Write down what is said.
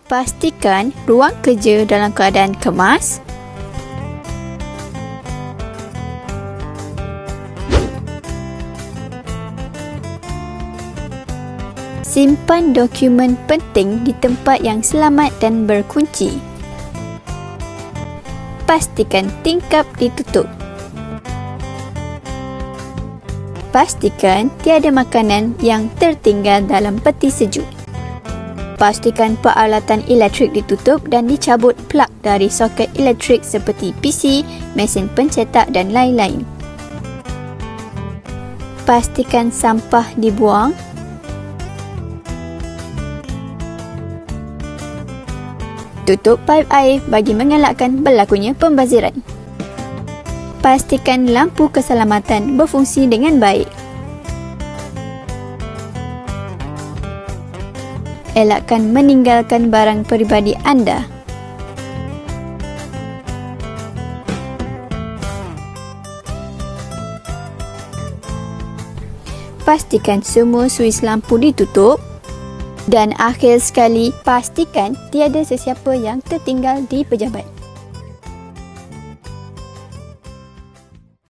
Pastikan ruang kerja dalam keadaan kemas. Simpan dokumen penting di tempat yang selamat dan berkunci. Pastikan tingkap ditutup. Pastikan tiada makanan yang tertinggal dalam peti sejuk. Pastikan peralatan elektrik ditutup dan dicabut plug dari soket elektrik seperti PC, mesin pencetak dan lain-lain. Pastikan sampah dibuang. Tutup paip air bagi mengelakkan berlakunya pembaziran. Pastikan lampu keselamatan berfungsi dengan baik. Elakkan meninggalkan barang peribadi anda. Pastikan semua suis lampu ditutup. Dan akhir sekali, pastikan tiada sesiapa yang tertinggal di pejabat.